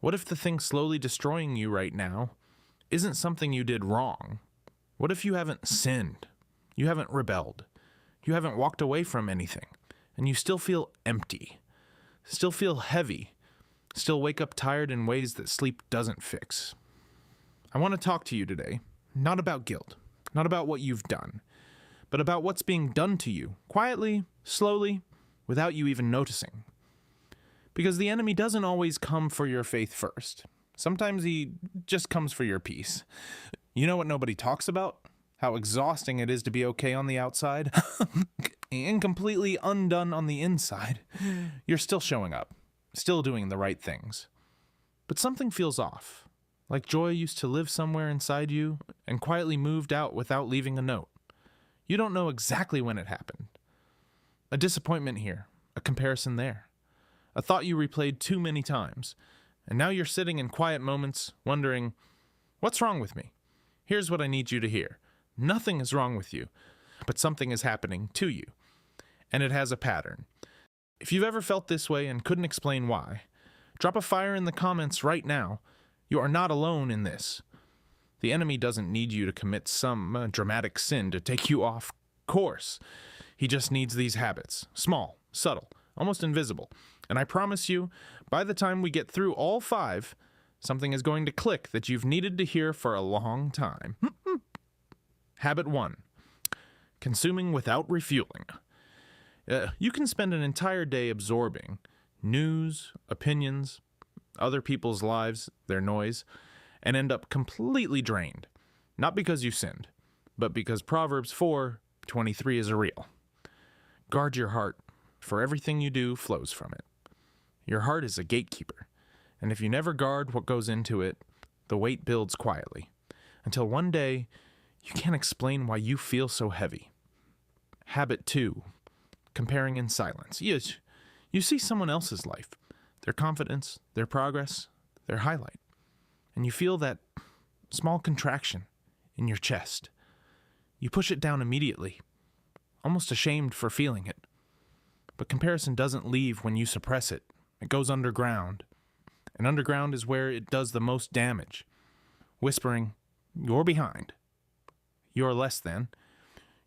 What if the thing slowly destroying you right now isn't something you did wrong? What if you haven't sinned? You haven't rebelled? You haven't walked away from anything, and you still feel empty, still feel heavy, still wake up tired in ways that sleep doesn't fix? I want to talk to you today, not about guilt, not about what you've done, but about what's being done to you, quietly, slowly, without you even noticing. Because the enemy doesn't always come for your faith first. Sometimes he just comes for your peace. You know what nobody talks about? How exhausting it is to be okay on the outside and completely undone on the inside. You're still showing up, still doing the right things. But something feels off, like joy used to live somewhere inside you and quietly moved out without leaving a note. You don't know exactly when it happened. A disappointment here, a comparison there. A thought you replayed too many times, and now you're sitting in quiet moments wondering, what's wrong with me? Here's what I need you to hear. Nothing is wrong with you, but something is happening to you, and it has a pattern. If you've ever felt this way and couldn't explain why, drop a fire in the comments right now. You are not alone in this. The enemy doesn't need you to commit some dramatic sin to take you off course. He just needs these habits, small, subtle, almost invisible. And I promise you, by the time we get through all 5, something is going to click that you've needed to hear for a long time. Habit 1. Consuming without refueling. You can spend an entire day absorbing news, opinions, other people's lives, their noise, and end up completely drained. Not because you sinned, but because Proverbs 4:23 is real. Guard your heart, for everything you do flows from it. Your heart is a gatekeeper, and if you never guard what goes into it, the weight builds quietly, until one day you can't explain why you feel so heavy. Habit 2. Comparing in silence. Yes, you see someone else's life, their confidence, their progress, their highlight, and you feel that small contraction in your chest. You push it down immediately, almost ashamed for feeling it. But comparison doesn't leave when you suppress it. It goes underground. And underground is where it does the most damage. Whispering, you're behind. You're less than.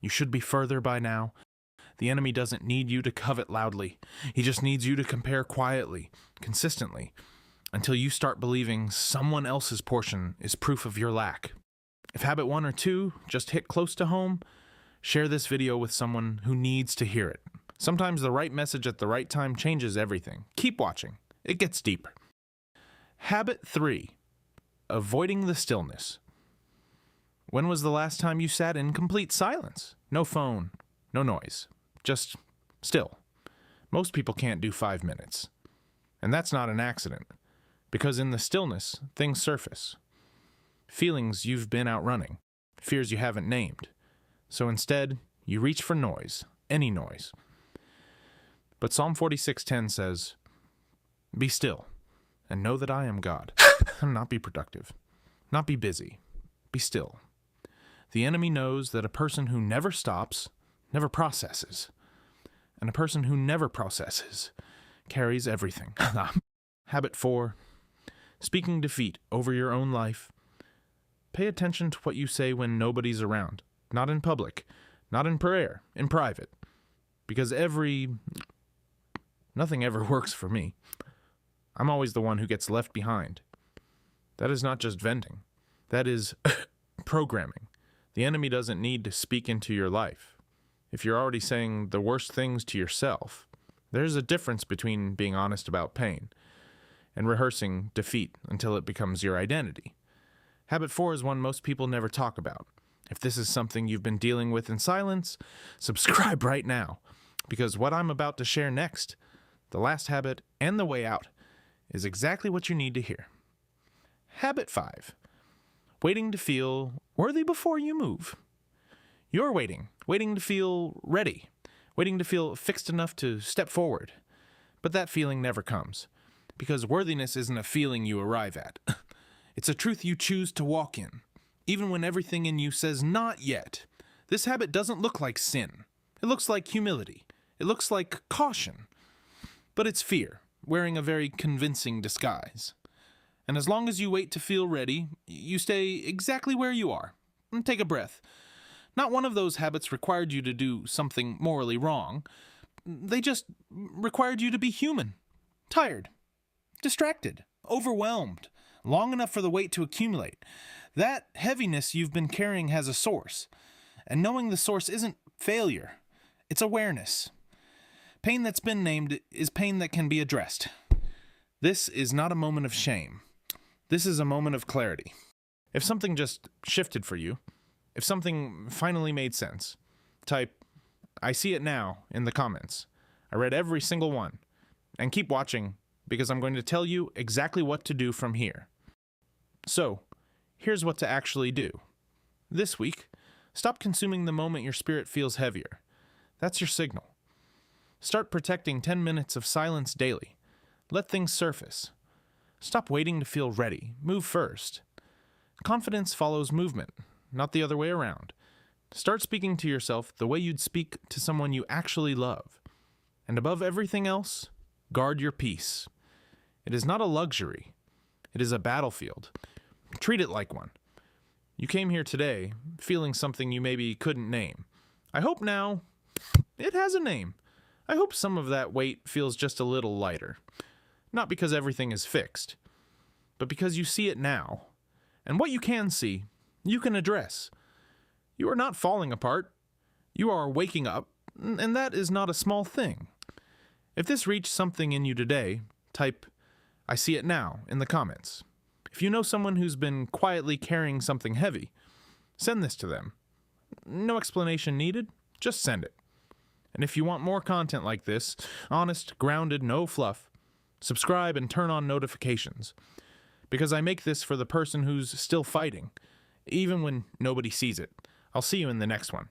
You should be further by now. The enemy doesn't need you to covet loudly. He just needs you to compare quietly, consistently, until you start believing someone else's portion is proof of your lack. If habit 1 or 2 just hit close to home, share this video with someone who needs to hear it. Sometimes the right message at the right time changes everything. Keep watching. It gets deeper. Habit 3. Avoiding the stillness. When was the last time you sat in complete silence? No phone, no noise, just still. Most people can't do 5 minutes. And that's not an accident, because in the stillness, things surface. Feelings you've been outrunning, fears you haven't named. So instead, you reach for noise, any noise. But Psalm 46:10 says, "Be still, and know that I am God." Not be productive, not be busy, be still. The enemy knows that a person who never stops, never processes. And a person who never processes carries everything. Habit 4. Speaking defeat over your own life. Pay attention to what you say when nobody's around. Not in public, not in prayer, in private. Because nothing ever works for me. I'm always the one who gets left behind. That is not just venting. That is programming. The enemy doesn't need to speak into your life. If you're already saying the worst things to yourself, there's a difference between being honest about pain and rehearsing defeat until it becomes your identity. Habit 4 is one most people never talk about. If this is something you've been dealing with in silence, subscribe right now, because what I'm about to share next, the last habit and the way out, is exactly what you need to hear. Habit 5. Waiting to feel worthy before you move. You're waiting to feel ready, waiting to feel fixed enough to step forward. But that feeling never comes, because worthiness isn't a feeling you arrive at. It's a truth you choose to walk in, even when everything in you says not yet. This habit doesn't look like sin. It looks like humility. It looks like caution. But it's fear, wearing a very convincing disguise. And as long as you wait to feel ready, you stay exactly where you are. And take a breath. Not one of those habits required you to do something morally wrong. They just required you to be human. Tired. Distracted. Overwhelmed. Long enough for the weight to accumulate. That heaviness you've been carrying has a source. And knowing the source isn't failure. It's awareness. Pain that's been named is pain that can be addressed. This is not a moment of shame. This is a moment of clarity. If something just shifted for you, if something finally made sense, type, "I see it now," in the comments. I read every single one. And keep watching, because I'm going to tell you exactly what to do from here. So, here's what to actually do. This week, stop consuming the moment your spirit feels heavier. That's your signal. Start protecting 10 minutes of silence daily. Let things surface. Stop waiting to feel ready. Move first. Confidence follows movement, not the other way around. Start speaking to yourself the way you'd speak to someone you actually love. And above everything else, guard your peace. It is not a luxury. It is a battlefield. Treat it like one. You came here today feeling something you maybe couldn't name. I hope now it has a name. I hope some of that weight feels just a little lighter. Not because everything is fixed, but because you see it now. And what you can see, you can address. You are not falling apart. You are waking up, and that is not a small thing. If this reached something in you today, type, "I see it now," in the comments. If you know someone who's been quietly carrying something heavy, send this to them. No explanation needed, just send it. And if you want more content like this, honest, grounded, no fluff, subscribe and turn on notifications. Because I make this for the person who's still fighting, even when nobody sees it. I'll see you in the next one.